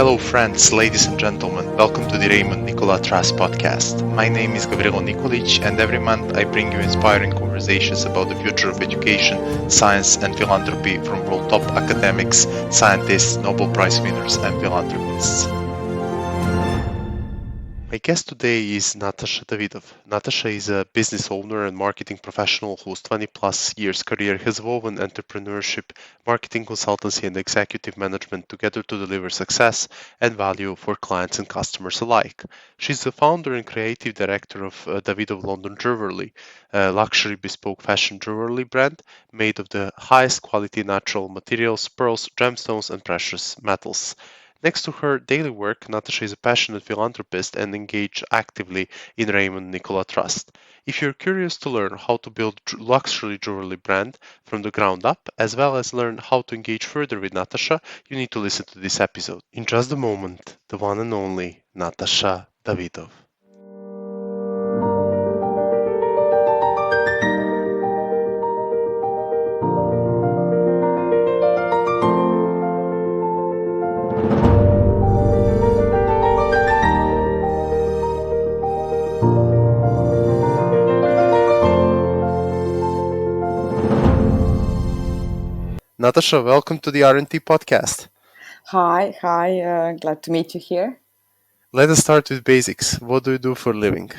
Hello friends, ladies and gentlemen, welcome to the Raymond Nicolet Trust Podcast. My name is Gavrilo Nikolic, and every month I bring you inspiring conversations about the future of education, science and philanthropy from world top academics, scientists, Nobel Prize winners and philanthropists. My guest today is Natasha Davidov. Natasha is a business owner and marketing professional whose 20 plus years career has woven entrepreneurship, marketing consultancy, and executive management together to deliver success and value for clients and customers alike. She's the founder and creative director of Davidov London Jewelry, a luxury bespoke fashion jewelry brand made of the highest quality natural materials, pearls, gemstones, and precious metals. Next to her daily work, Natasha is a passionate philanthropist and engaged actively in Raymond Nicolet Trust. If you're curious to learn how to build luxury jewelry brand from the ground up, as well as learn how to engage further with Natasha, you need to listen to this episode. In just a moment, the one and only Natasha Davidov. Natasha, welcome to the RNT podcast. Hi, glad to meet you here. Let us start with basics. What do you do for a living?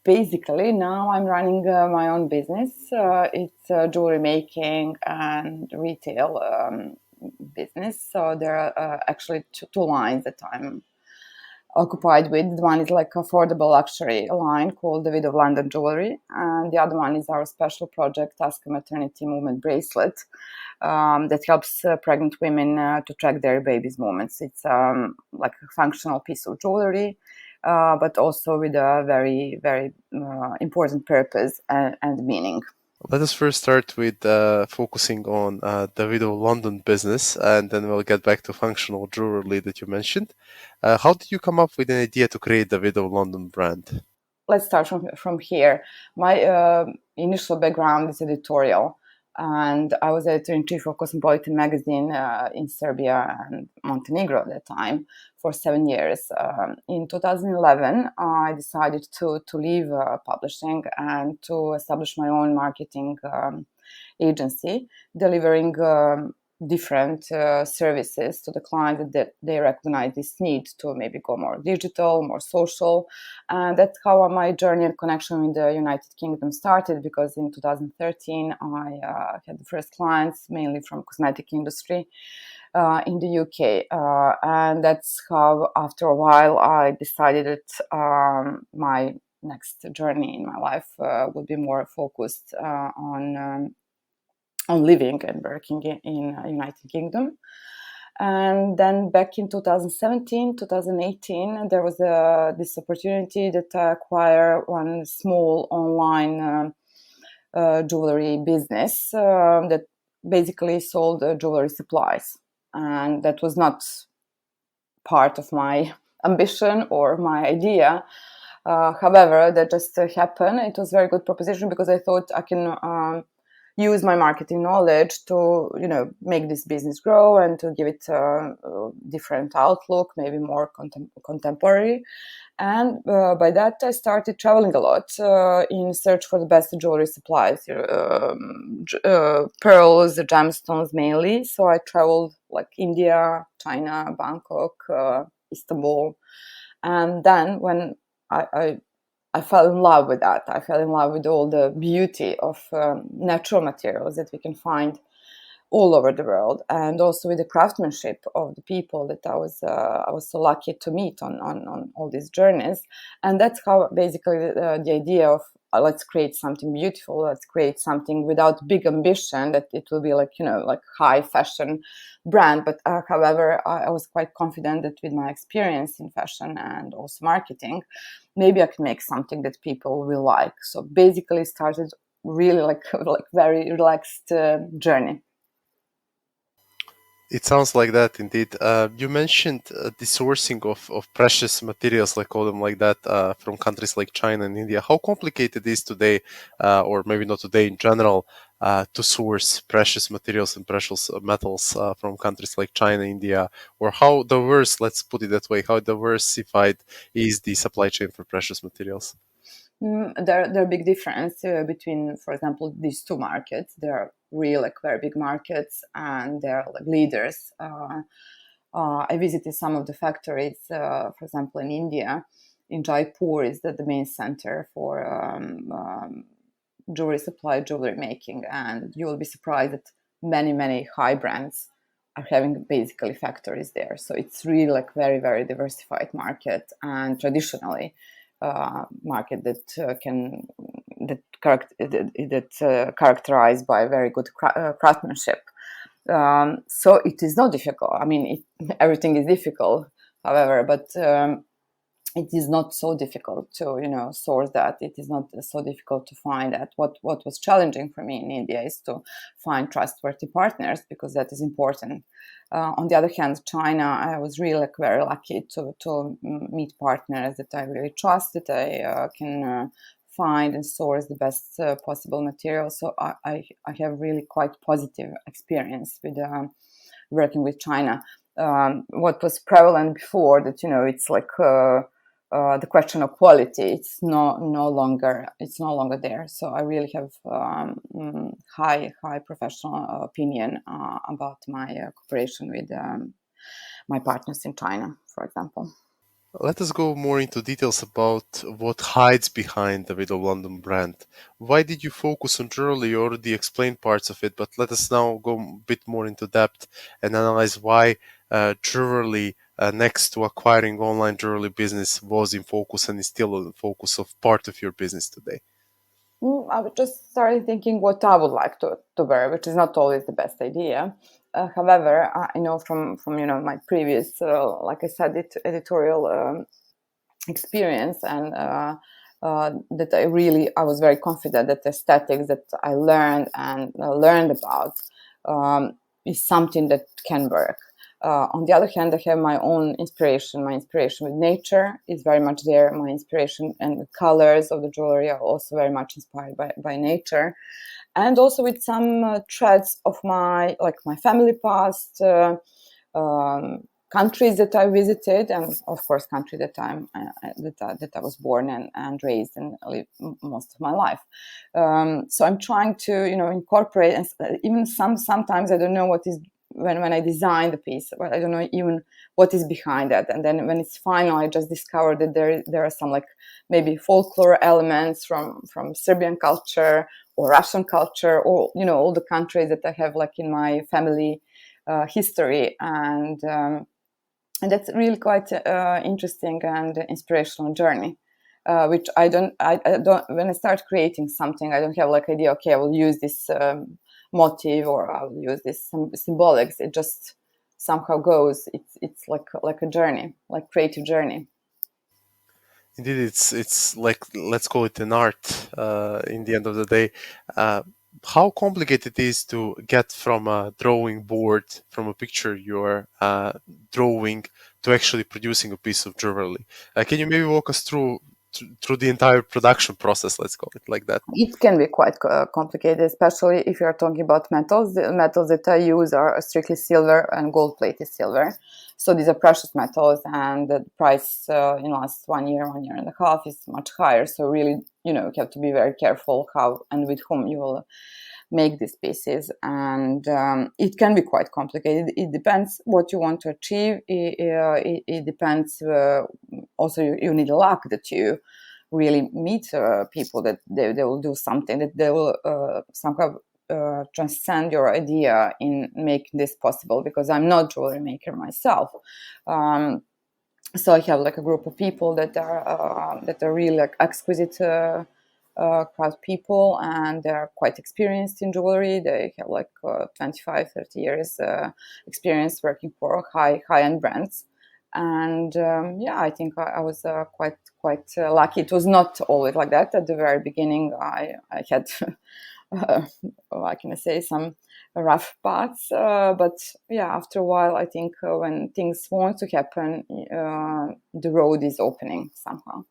Basically, now I'm running my own business. It's jewelry making and retail business. So there are actually two lines that I'm occupied with. One is like affordable luxury line called Davidov London Jewelry, and the other one is our special project, Ask a Maternity Movement Bracelet, that helps pregnant women to track their baby's movements. It's like a functional piece of jewelry, but also with a very, very important purpose and meaning. Let us first start with focusing on Davidov London business, and then we'll get back to functional jewelry that you mentioned. How did you come up with an idea to create Davidov London brand? Let's start from here. My initial background is editorial, and I was editor-in-chief of Cosmopolitan magazine in Serbia and Montenegro at that time for 7 years. In 2011, I decided to leave publishing and to establish my own marketing agency, delivering different services to the client that they recognize this need to maybe go more digital, more social. And that's how my journey and connection with the United Kingdom started, because in 2013 I had the first clients mainly from cosmetic industry in the UK. And that's how after a while I decided that my next journey in my life would be more focused on living and working in United Kingdom. And then back in 2017, 2018, there was this opportunity that I acquired one small online jewelry business that basically sold jewelry supplies. And that was not part of my ambition or my idea. However, that just happened. It was a very good proposition because I thought I can use my marketing knowledge to, make this business grow and to give it a different outlook, maybe more contemporary. And by that, I started traveling a lot in search for the best jewelry supplies, pearls, gemstones mainly. So I traveled like India, China, Bangkok, Istanbul. And then when I fell in love with that. I fell in love with all the beauty of natural materials that we can find all over the world, and also with the craftsmanship of the people that I was so lucky to meet on all these journeys. And that's how basically the idea of let's create something beautiful, let's create something without big ambition that it will be like high fashion brand. But however, I was quite confident that with my experience in fashion and also marketing, maybe I can make something that people will like. So basically started really like very relaxed journey. It sounds like that indeed. You mentioned the sourcing of precious materials, like call them like that, from countries like China and India. How complicated it is today, or maybe not today in general, to source precious materials and precious metals from countries like China, India, or how diverse, let's put it that way, how diversified is the supply chain for precious materials? There are big difference between, for example, these two markets. They are really like very big markets, and they're like leaders. I visited some of the factories, for example, in India. In Jaipur is the main center for jewelry supply, jewelry making, and you will be surprised that many high brands are having basically factories there. So it's really like very diversified market, and traditionally market that characterized by very good craftsmanship. So it is not difficult. I mean, everything is difficult, however, but it is not so difficult to source that. It is not so difficult to find that. What was challenging for me in India is to find trustworthy partners, because that is important. On the other hand, China, I was really like very lucky to meet partners that I really trust, that I can find and source the best possible material. So I have really quite positive experience with working with China. What was prevalent before, that it's like the question of quality, it's no longer there. So I really have high professional opinion about my cooperation with my partners in China, for example. Let us go more into details about what hides behind the Widow London brand. Why did you focus on jewelry? You already explained parts of it, but let us now go a bit more into depth and analyze why jewelry, next to acquiring online jewelry business, was in focus and is still in focus of part of your business today. I would just started thinking what I would like to wear, which is not always the best idea. However, I know from my previous, like I said, editorial experience, and that I was very confident that the aesthetics that I learned about is something that can work. On the other hand, I have my own inspiration. My inspiration with nature is very much there. My inspiration and the colors of the jewelry are also very much inspired by nature, and also with some threads of my family past, countries that I visited, and of course, country that I was born and raised and lived most of my life. So I'm trying to incorporate, and even sometimes I don't know what is. When I design the piece, but I don't know even what is behind that. And then when it's final, I just discovered that there are some maybe folklore elements from Serbian culture or Russian culture, or all the countries that I have in my family history, and that's really quite interesting and inspirational journey. Which I don't. When I start creating something, I don't have idea. Okay, I will use this motive, or I'll use this symbolics. It just somehow goes. It's like a journey, like creative journey. Indeed, it's like, let's call it an art. In the end of the day, how complicated it is to get from a drawing board, from a picture you're drawing, to actually producing a piece of jewelry. Can you maybe walk us through the entire production process? Let's call it like that. It can be quite complicated, especially if you're talking about metals. The metals that I use are strictly silver and gold-plated silver. So these are precious metals, and the price in the last 1 year, 1 year and a half is much higher. So really, you have to be very careful how and with whom you will make these pieces, and it can be quite complicated. It depends what you want to achieve. It depends. Also, you need luck that you really meet people that they will do something, that they will somehow transcend your idea in making this possible, because I'm not jewelry maker myself. So I have a group of people that are really exquisite craft people, and they're quite experienced in jewelry. They have 25, 30 years experience working for high-end brands. And I think I was quite lucky. It was not always like that. At the very beginning, I had, how can I say, some rough paths. But after a while, I think when things want to happen, the road is opening somehow.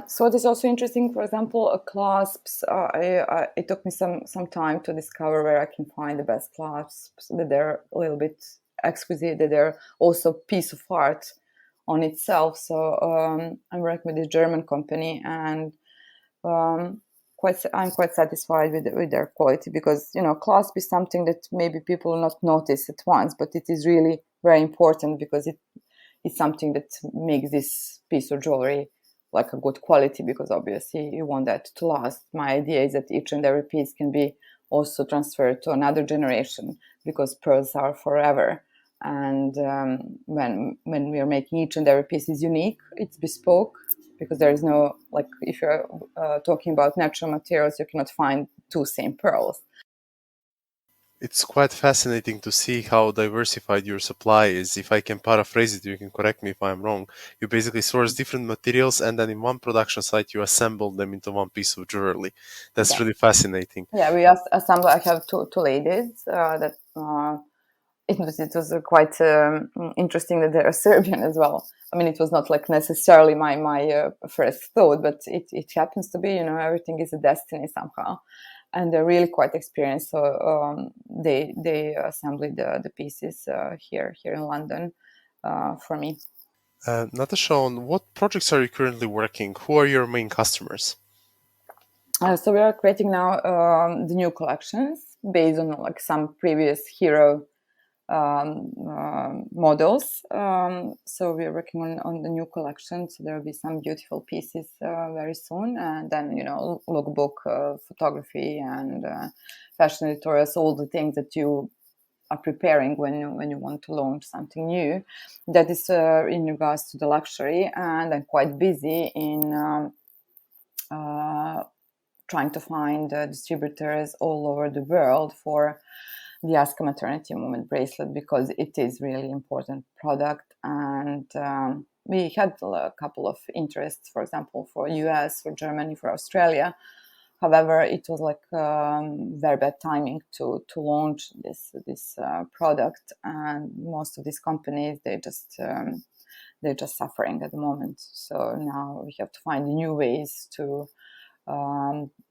So it is also interesting. For example, clasps. It took me some time to discover where I can find the best clasps that they're a little bit exquisite, that they're also piece of art on itself. So I'm working with this German company, and um, I'm quite satisfied with their quality, because clasp is something that maybe people will not notice at once, but it is really very important, because it's something that makes this piece of jewelry like a good quality, because obviously you want that to last. My idea is that each and every piece can be also transferred to another generation, because pearls are forever. And when we are making each and every piece is unique, it's bespoke, because there is no, like, if you're talking about natural materials, you cannot find two same pearls. It's quite fascinating to see how diversified your supply is. If I can paraphrase it, you can correct me if I'm wrong. You basically source different materials, and then in one production site, you assemble them into one piece of jewelry. That's Yeah, really fascinating. yeah. We assemble. I have two ladies that. It was quite interesting that they're Serbian as well. I mean, it was not like necessarily my first thought, but it happens to be. Everything is a destiny somehow, and they're really quite experienced. So they assembled the pieces here in London for me. Natasha, on what projects are you currently working? Who are your main customers? So we are creating now the new collections based on like some previous hero models. So we are working on the new collection. So there will be some beautiful pieces very soon, and then lookbook, photography, and fashion editorials, all the things that you are preparing when you want to launch something new. That is in regards to the luxury, and I'm quite busy in trying to find distributors all over the world for the Ask a Maternity Movement bracelet, because it is really important product. And we had a couple of interests, for example, for US, for Germany, for Australia. However, it was like very bad timing to launch this product, and most of these companies they're just suffering at the moment. So now we have to find new ways to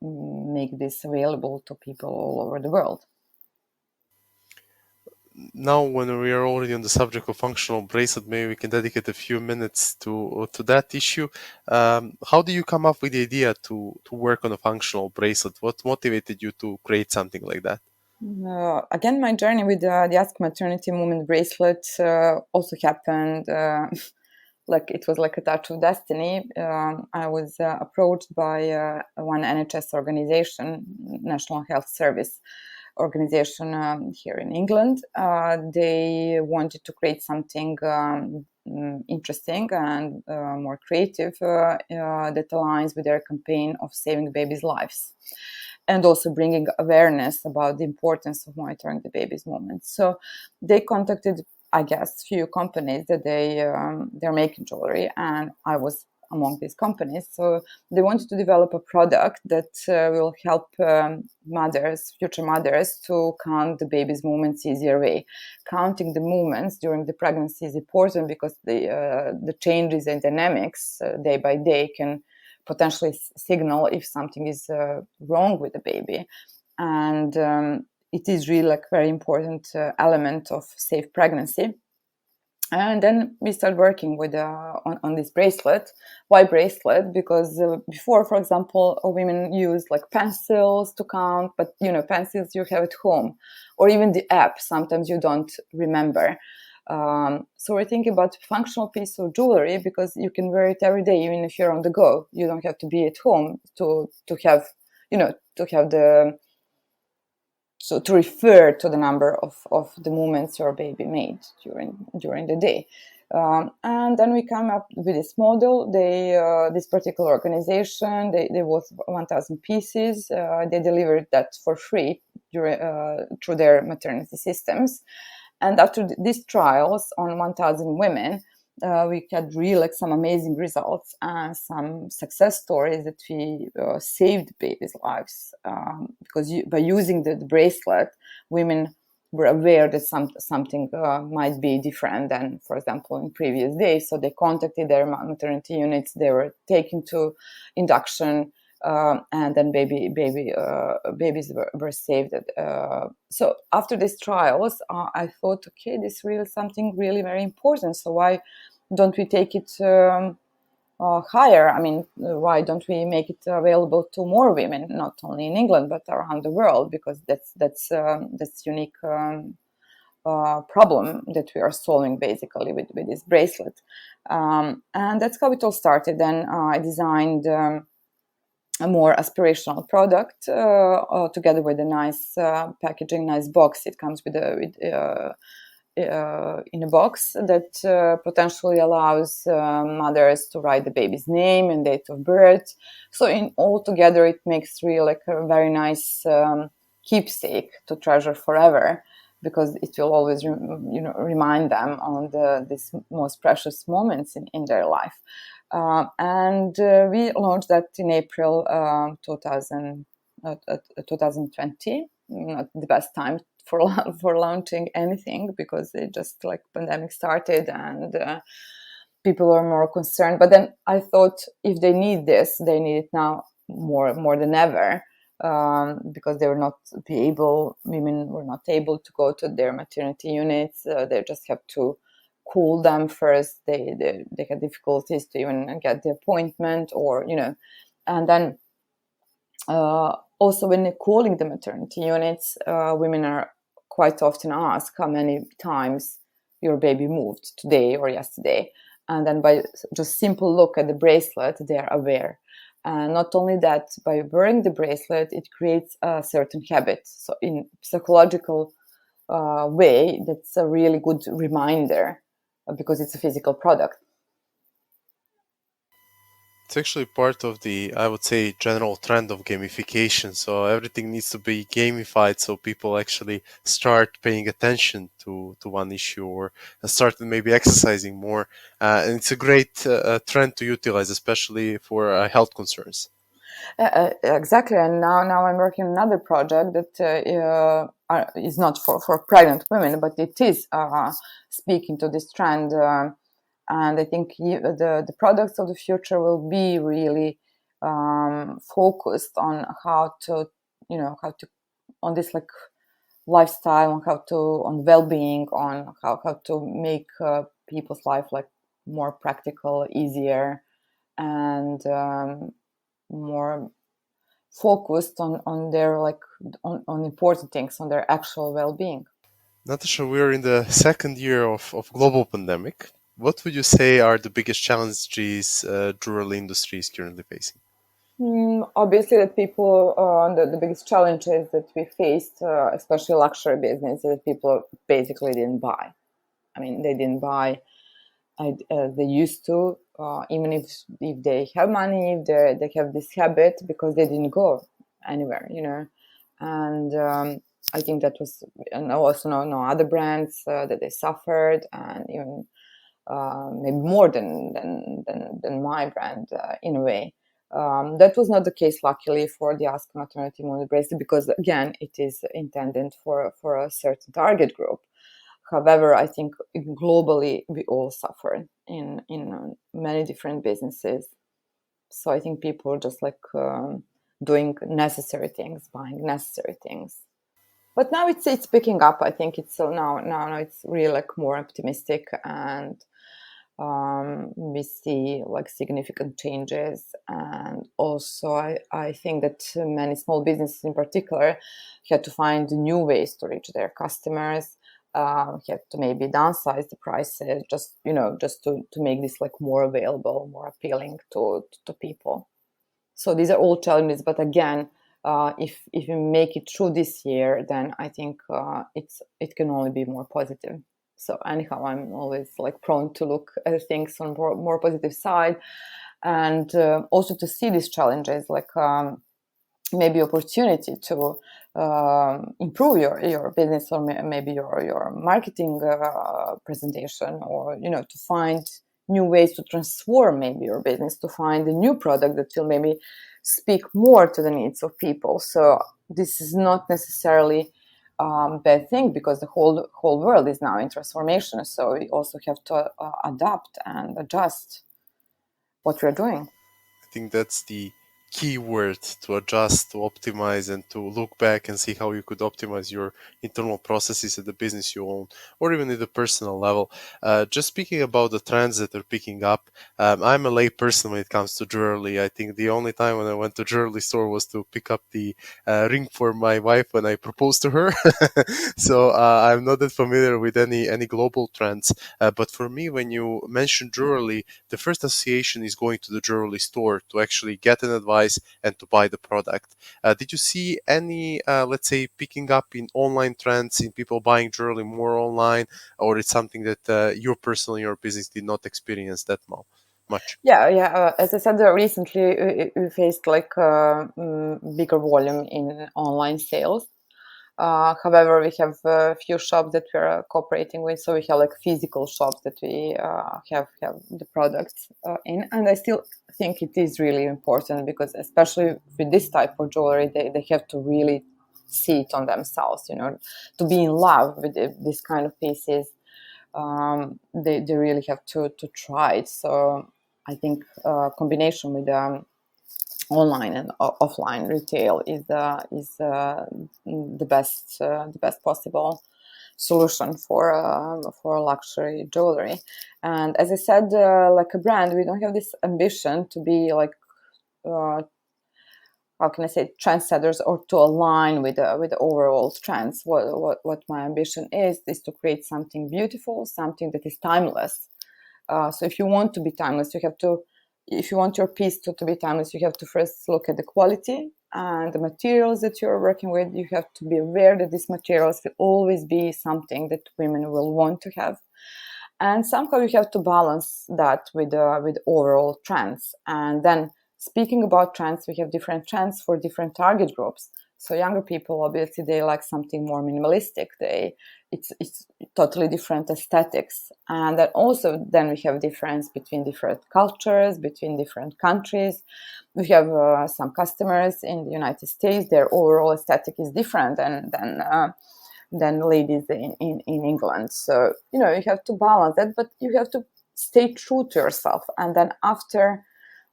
make this available to people all over the world. Now, when we are already on the subject of functional bracelet, maybe we can dedicate a few minutes to that issue. How do you come up with the idea to work on a functional bracelet? What motivated you to create something like that? Again, my journey with the Ask Maternity Movement bracelet also happened like it was like a touch of destiny. I was approached by one NHS organization, National Health Service organization here in England. They wanted to create something interesting and more creative that aligns with their campaign of saving babies' lives, and also bringing awareness about the importance of monitoring the baby's movements. So they contacted, I guess, few companies that they're making jewelry, and I was among these companies. So they wanted to develop a product that will help future mothers, to count the baby's movements easier way. Counting the movements during the pregnancy is important, because the changes in dynamics day by day can potentially signal if something is wrong with the baby. And it is really like very important element of safe pregnancy. And then we started working with on this bracelet. Why bracelet? Because before, for example, women used like pencils to count, but pencils you have at home, or even the app. Sometimes you don't remember. So we're thinking about functional piece of jewelry, because you can wear it every day, even if you're on the go. You don't have to be at home to have to have the so to refer to the number of the movements your baby made during the day. And then we come up with this model. This particular organization, they bought 1,000 pieces. They delivered that for free through their maternity systems. And after these trials on 1,000 women, we had really some amazing results and some success stories that we saved babies' lives, because by using the bracelet, women were aware that something might be different than, for example, in previous days. So they contacted their maternity units. They were taken to induction, and then babies were saved. So after these trials, I thought, okay, this is really something really very important. So why don't we take it higher? I mean, why don't we make it available to more women, not only in England but around the world? Because that's unique problem that we are solving basically with this bracelet, and that's how it all started. Then I designed a more aspirational product together with a nice packaging, nice box. It comes with in a box that potentially allows mothers to write the baby's name and date of birth. So in all together, it makes really like a very nice keepsake to treasure forever, because it will always remind them on these most precious moments in their life. And we launched that in April 2020. Not the best time for launching anything, because it just like pandemic started and people are more concerned. But then I thought, if they need this, they need it now more than ever, because women were not able to go to their maternity units. They just have to call them first. They had difficulties to even get the appointment, or and then also when calling the maternity units, women are quite often asked how many times your baby moved today or yesterday, and then by just simple look at the bracelet, they are aware. And not only that, by wearing the bracelet, it creates a certain habit. So in psychological way, that's a really good reminder, because it's a physical product. It's actually part of the, I would say, general trend of gamification. So everything needs to be gamified, so people actually start paying attention to one issue, or start maybe exercising more. And it's a great trend to utilize, especially for health concerns. Exactly. And now I'm working on another project that is not for pregnant women, but it is speaking to this trend. And I think the products of the future will be really focused on how to on this like lifestyle, on well-being, on how to make people's life like more practical, easier, and more focused on their on important things, on their actual well-being. Natasha, we're in the second year of global pandemic. What would you say are the biggest challenges rural industry is currently facing? Obviously, that people, the biggest challenges that we faced, especially luxury business, is that people basically didn't buy. I mean, they didn't buy they used to, even if they have money, if they have this habit, because they didn't go anywhere, And I think that was, and also no other brands that they suffered, and even maybe more than my brand in a way. That was not the case, luckily, for the Ask Maternity Moon bracelet, because again, it is intended for a certain target group. However, I think globally we all suffer in many different businesses. So I think people are just like doing necessary things, buying necessary things. But now it's picking up. I think it's so now it's really like more optimistic, and we see like significant changes. And also I think that many small businesses in particular had to find new ways to reach their customers, had to maybe downsize the prices, just to make this like more available, more appealing to people. So these are all challenges, but again, if you make it through this year, then I think it can only be more positive. So anyhow, I'm always like prone to look at things on more positive side, and also to see these challenges like maybe opportunity to improve your business, or maybe your marketing presentation, or to find new ways to transform maybe your business, to find a new product that will maybe speak more to the needs of people. So this is not necessarily bad thing, because the whole world is now in transformation. So we also have to adapt and adjust what we're doing. I think that's the key word: to adjust, to optimize, and to look back and see how you could optimize your internal processes at the business you own, or even at the personal level. Just speaking about the trends that are picking up, I'm a lay person when it comes to jewelry. I think the only time when I went to jewelry store was to pick up the ring for my wife when I proposed to her. So I'm not that familiar with any global trends. But for me, when you mention jewelry, the first association is going to the jewelry store to actually get an advice and to buy the product. Did you see any, let's say, picking up in online trends, in people buying jewelry more online, or it's something that you personally, your business did not experience that much? Yeah. As I said, recently we faced like bigger volume in online sales. However, we have a few shops that we're cooperating with, so we have like physical shops that we have the products in, and I still think it is really important, because especially with this type of jewelry, they have to really see it on themselves, to be in love with this kind of pieces. They really have to try it. So I think combination with online and offline retail is the best possible solution for luxury jewelry. And as I said, like a brand, we don't have this ambition to be like how can I say, trendsetters, or to align with the overall trends. What my ambition is to create something beautiful, something that is timeless. So if you want to be timeless, if you want your piece to be timeless, you have to first look at the quality and the materials that you're working with. You have to be aware that these materials will always be something that women will want to have. And somehow you have to balance that with overall trends. And then, speaking about trends, we have different trends for different target groups. So younger people, obviously, they like something more minimalistic. It's totally different aesthetics. And then we have difference between different cultures, between different countries. We have some customers in the United States, their overall aesthetic is different than ladies in England. So, you have to balance that, but you have to stay true to yourself. And then after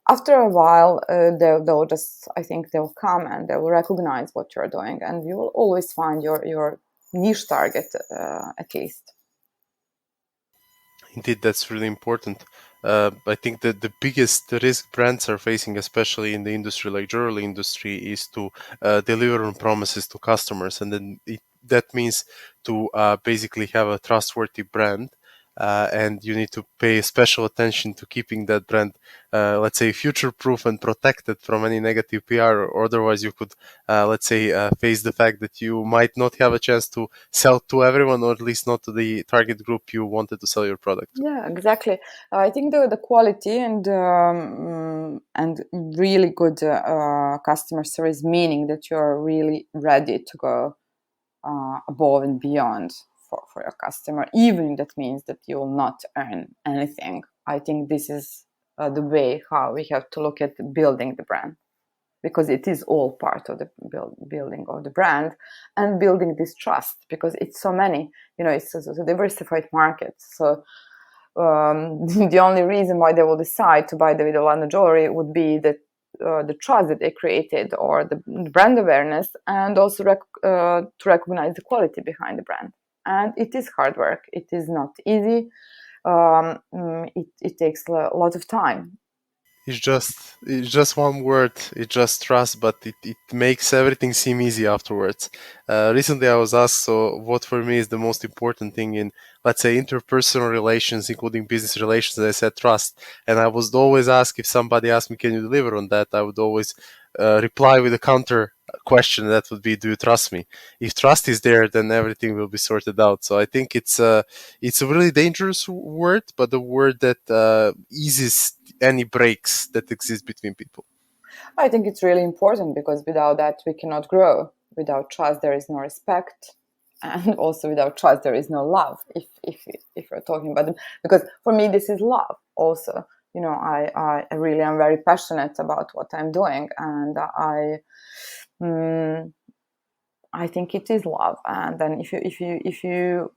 a while, they'll just, I think they'll come and they will recognize what you're doing, and you will always find your niche target, at least. Indeed, that's really important. I think that the biggest risk brands are facing, especially in the industry like jewelry industry, is to deliver on promises to customers, and then that means to basically have a trustworthy brand. And you need to pay special attention to keeping that brand, let's say, future-proof and protected from any negative PR, or otherwise you could, let's say, face the fact that you might not have a chance to sell to everyone, or at least not to the target group you wanted to sell your product to. Yeah, exactly. I think the quality and really good customer service, meaning that you're really ready to go above and beyond for your customer, even if that means that you will not earn anything. I think this is the way how we have to look at building the brand, because it is all part of the building of the brand and building this trust, because it's so many, it's a diversified market. So the only reason why they will decide to buy David Lana jewelry would be that the trust that they created, or the brand awareness, and also to recognize the quality behind the brand. And it is hard work. It is not easy. It takes a lot of time. It's just one word. It's just trust, but it makes everything seem easy afterwards. Recently, I was asked, so what for me is the most important thing in, let's say, interpersonal relations, including business relations? And I said trust, and I was always asked, if somebody asked me, "Can you deliver on that?" I would always reply with a counter question. That would be, "Do you trust me?" If trust is there, then everything will be sorted out. So I think it's a really dangerous word, but a word that eases any breaks that exist between people. I think it's really important, because without that we cannot grow. Without trust there is no respect, and also without trust there is no love. If we're talking about them, because for me this is love also. I really am very passionate about what I'm doing, and I think it is love. And then if you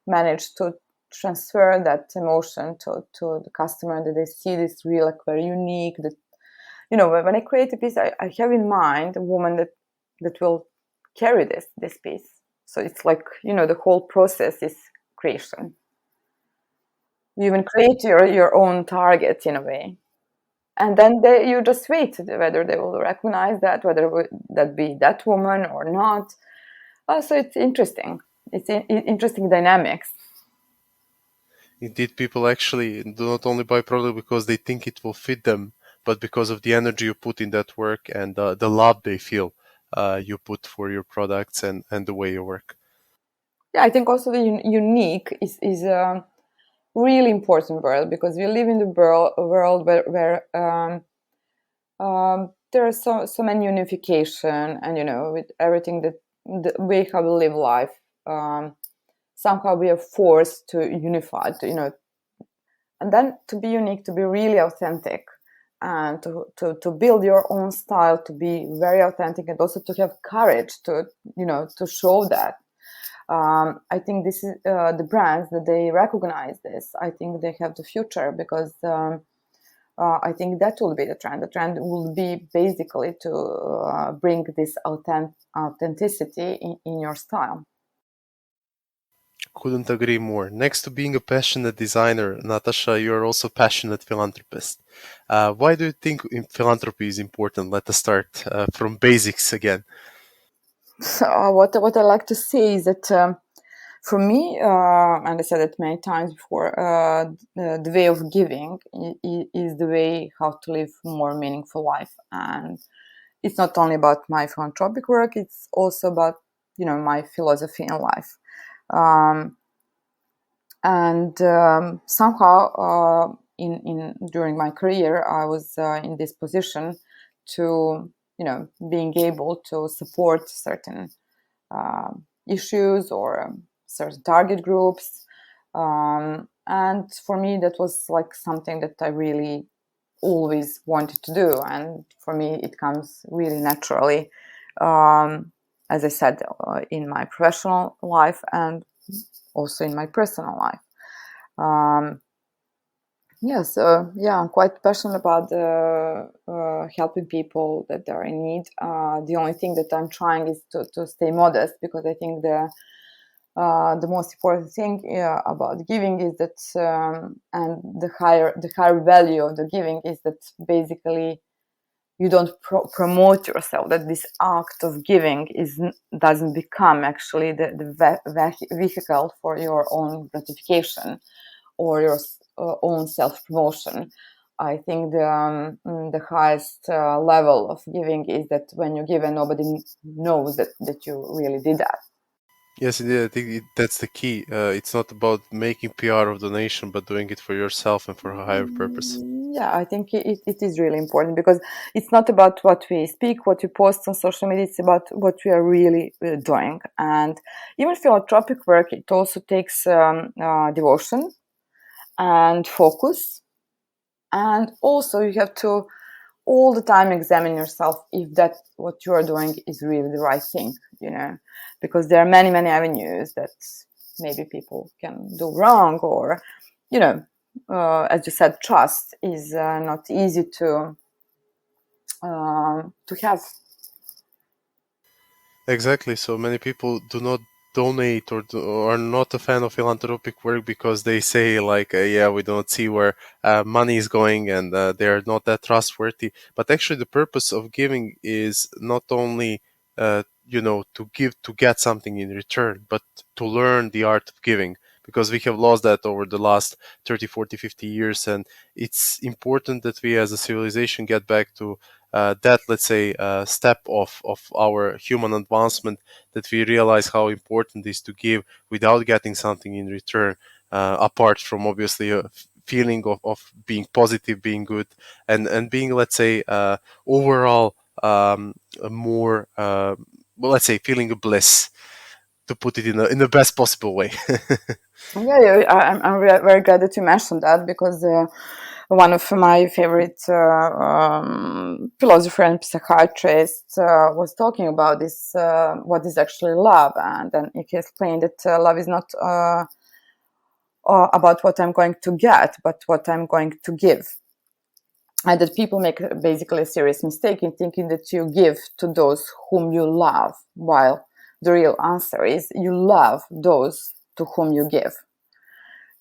manage to transfer that emotion to the customer, that they see this real, like, very unique, that, when I create a piece, I have in mind a woman that will carry this piece. So it's like, the whole process is creation. You even create your own target in a way. And then you just wait whether they will recognize that, whether that be that woman or not. So it's interesting. It's interesting dynamics. Indeed, people actually do not only buy product because they think it will fit them, but because of the energy you put in that work and the love they feel you put for your products and the way you work. Yeah, I think also the unique is a really important word, because we live in the world where there are so many unification, and with everything, that the way how we live life, somehow we are forced to unify, and then to be unique, to be really authentic, and to build your own style, to be very authentic, and also to have courage to show that. I think this is the brands that they recognize this. I think they have the future, because I think that will be the trend. The trend will be basically to bring this authenticity in your style. Couldn't agree more. Next to being a passionate designer, Natasha, you're also a passionate philanthropist. Why do you think philanthropy is important? Let us start from basics again. So what I like to say is that, for me, and I said it many times before, the way of giving is the way how to live more meaningful life. And it's not only about my philanthropic work; it's also about my philosophy in life. Um, and somehow, in during my career, I was in this position to being able to support certain issues or certain target groups. And for me, that was like something that I really always wanted to do. And for me, it comes really naturally, as I said, in my professional life and also in my personal life. Um, Yes, yeah, I'm quite passionate about helping people that are in need. The only thing that I'm trying is to stay modest, because I think the most important thing, about giving is that, and the higher value of the giving is that basically you don't promote yourself. That this act of giving doesn't become actually the vehicle for your own gratification or your own self-promotion. I think the highest level of giving is that when you give and nobody knows that you really did that. Yes, indeed. I think that's the key. It's not about making PR of donation, but doing it for yourself and for a higher purpose. Yeah, I think it is really important, because it's not about what we speak, what we post on social media. It's about what we are really doing. And even philanthropic work, it also takes devotion and focus. And also you have to all the time examine yourself if that what you are doing is really the right thing, because there are many avenues that maybe people can do wrong, or as you said, trust is not easy to have. Exactly. So many people do not donate or are not a fan of philanthropic work because they say like, yeah, we don't see where money is going and they are not that trustworthy. But actually, the purpose of giving is not only to give to get something in return, but to learn the art of giving. Because we have lost that over the last 30, 40, 50 years. And it's important that we as a civilization get back to that, let's say, step of our human advancement, that we realize how important it is to give without getting something in return, apart from obviously a feeling of being positive, being good, and being, let's say, overall a more, well, let's say, feeling of bliss, to put it in the best possible way. Yeah, I'm very glad that you mentioned that, because one of my favorite philosopher and psychiatrist was talking about this, what is actually love, and then he explained that love is not about what I'm going to get, but what I'm going to give. And that people make basically a serious mistake in thinking that you give to those whom you love, while the real answer is you love those to whom you give.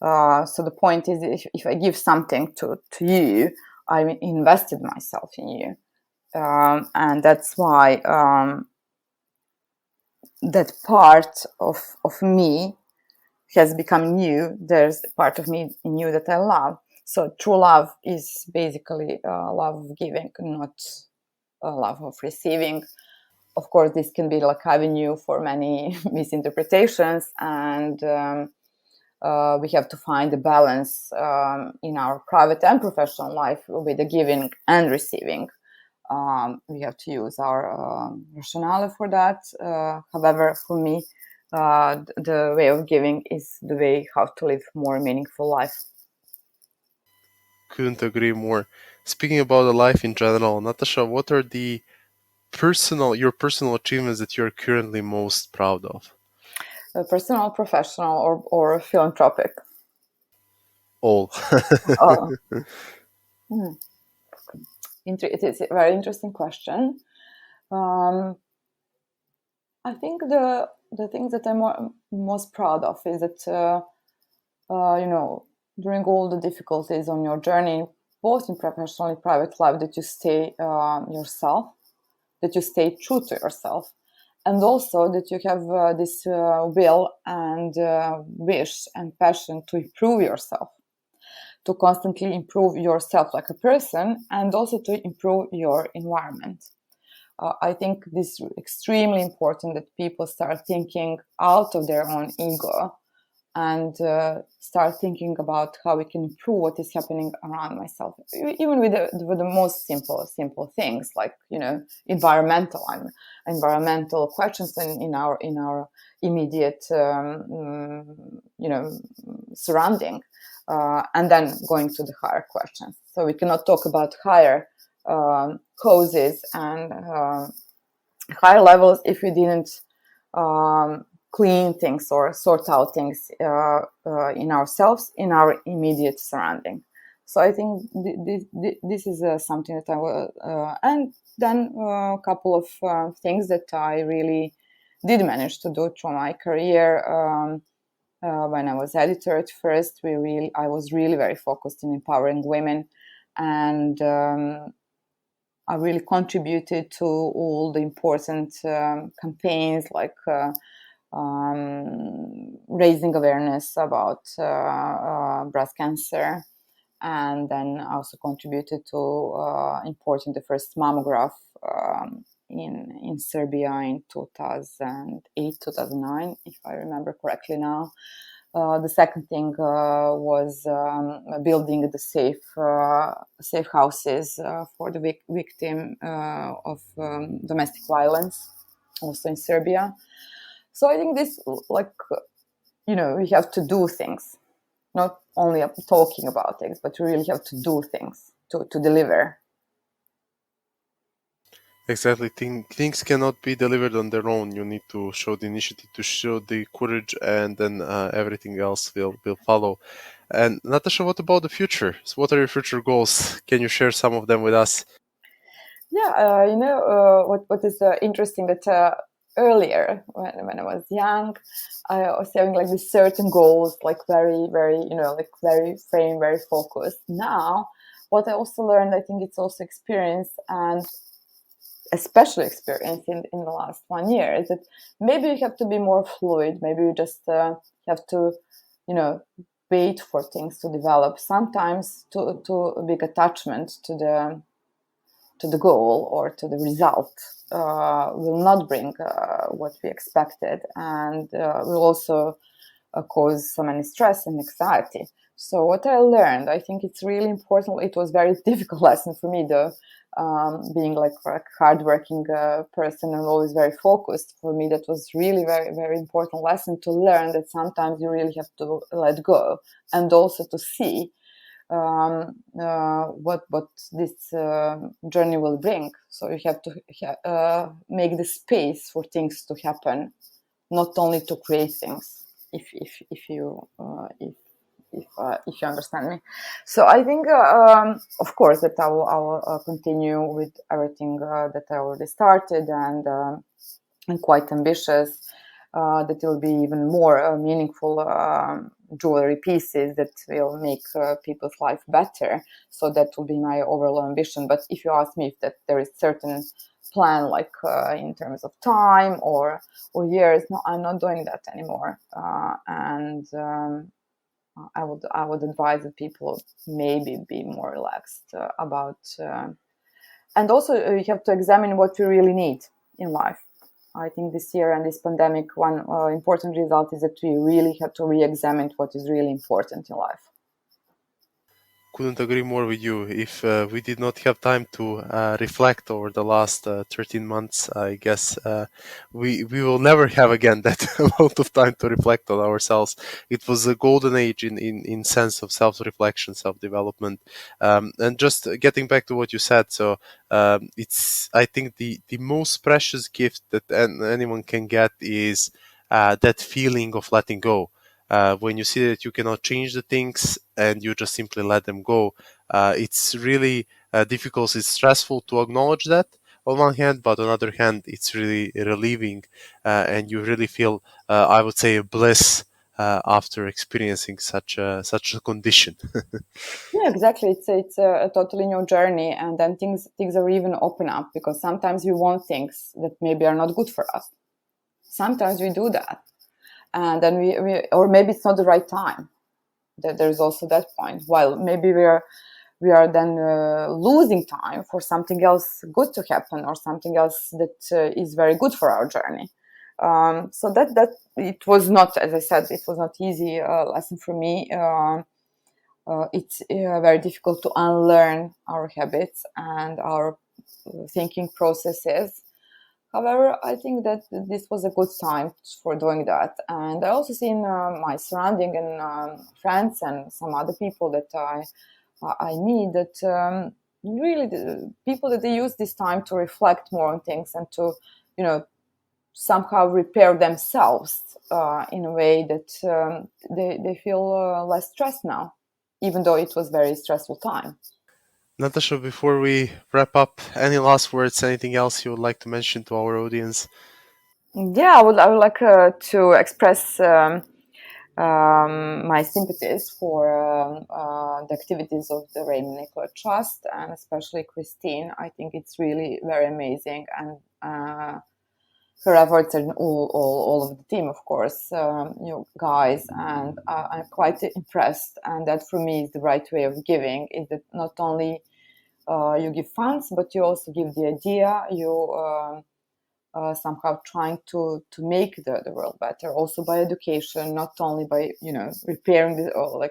So the point is, if I give something to you, I invested myself in you. And that's why that part of me has become new. There's a part of me in you that I love. So true love is basically love of giving, not love of receiving. Of course, this can be like avenue for many misinterpretations, and we have to find a balance in our private and professional life with the giving and receiving. We have to use our rationale for that. However, for me, the way of giving is the way how to live more meaningful life. Couldn't agree more. Speaking about the life in general, Natasha, what are your personal achievements that you're currently most proud of? Personal, professional, or philanthropic? All. Oh, it is a very interesting question. I think the things that I'm most proud of is that during all the difficulties on your journey, both in professional and private life, that you stay yourself, that you stay true to yourself, and also that you have this will and wish and passion to improve yourself, to constantly improve yourself like a person, and also to improve your environment. I think this is extremely important that people start thinking out of their own ego and start thinking about how we can improve what is happening around myself, even with the most simple things like environmental questions in our immediate surrounding, and then going to the higher questions. So we cannot talk about higher causes and higher levels if we didn't clean things or sort out things in ourselves, in our immediate surrounding. So I think this is something that I will, and then a couple of things that I really did manage to do through my career. When I was editor at first, I was really very focused in empowering women, and I really contributed to all the important campaigns like raising awareness about breast cancer, and then also contributed to importing the first mammograph in Serbia in 2008, 2009, if I remember correctly now. The second thing was building the safe houses for the victim of domestic violence, also in Serbia. So I think this, we have to do things, not only talking about things, but we really have to do things to deliver. Exactly. Things cannot be delivered on their own. You need to show the initiative, to show the courage, and then everything else will follow. And Natasha, what about the future? So what are your future goals? Can you share some of them with us? Yeah, what is interesting that earlier when I was young, I was having like these certain goals, like very, very, like very frame, very focused. Now, what I also learned, I think it's also experience, and especially experience in the last 1 year, is that maybe you have to be more fluid. Maybe you just have to, wait for things to develop. Sometimes to a big attachment to the goal or to the result will not bring what we expected, and will also cause so many stress and anxiety. So what I learned, I think it's really important. It was a very difficult lesson for me, though, being like a hardworking person and always very focused. For me, that was really very, very important lesson to learn, that sometimes you really have to let go, and also to see what this journey will bring. So you have to make the space for things to happen, not only to create things. If you understand me. So I think, of course, that I will continue with everything that I already started, and I'm quite ambitious. That will be even more meaningful jewelry pieces that will make people's life better. So that will be my overall ambition. But if you ask me if that there is certain plan, like in terms of time or years, no, I'm not doing that anymore. And I would advise that people maybe be more relaxed about, and also you have to examine what you really need in life. I think this year and this pandemic, one important result is that we really have to re-examine what is really important in life. Couldn't agree more with you. If we did not have time to reflect over the last 13 months, I guess we will never have again that amount of time to reflect on ourselves. It was a golden age in sense of self-reflection, self-development. And just getting back to what you said, so it's, I think, the most precious gift that anyone can get is that feeling of letting go. When you see that you cannot change the things and you just simply let them go, it's really difficult. It's stressful to acknowledge that on one hand, but on the other hand, it's really relieving, and you really feel, I would say, a bliss after experiencing such a condition. Yeah, exactly. It's a totally new journey, and then things are even open up, because sometimes we want things that maybe are not good for us. Sometimes we do that, and then we or maybe it's not the right time. There's also that point. While maybe we are then losing time for something else good to happen, or something else that is very good for our journey. So that it was not, as I said, it was not easy lesson for me. It's very difficult to unlearn our habits and our thinking processes. However, I think that this was a good time for doing that. And I also see in my surrounding and friends and some other people that I meet that really the people that they use this time to reflect more on things and to, somehow repair themselves in a way that they feel less stressed now, even though it was very stressful time. Natasha, before we wrap up, any last words, anything else you would like to mention to our audience? Yeah, I would like to express my sympathies for the activities of the Raymond Nicolet Trust, and especially Christine. I think it's really very amazing, and her efforts and all of the team, of course, you guys, and I'm quite impressed. And that for me is the right way of giving, is that not only you give funds, but you also give the idea. You somehow trying to make the world better, also by education, not only by repairing or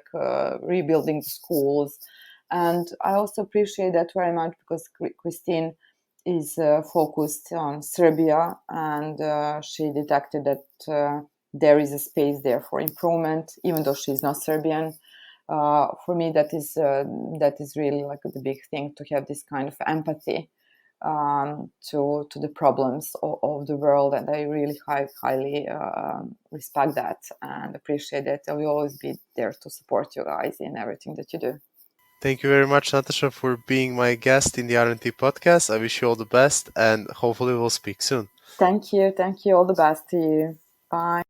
rebuilding the schools. And I also appreciate that very much, because Christine is focused on Serbia, and she detected that there is a space there for improvement, even though she's not Serbian. For me, that is really like the big thing, to have this kind of empathy to the problems of the world, and I really highly respect that and appreciate that. I will always be there to support you guys in everything that you do. Thank you very much, Natasha, for being my guest in the RNT podcast. I wish you all the best, and hopefully we'll speak soon. Thank you. All the best to you. Bye.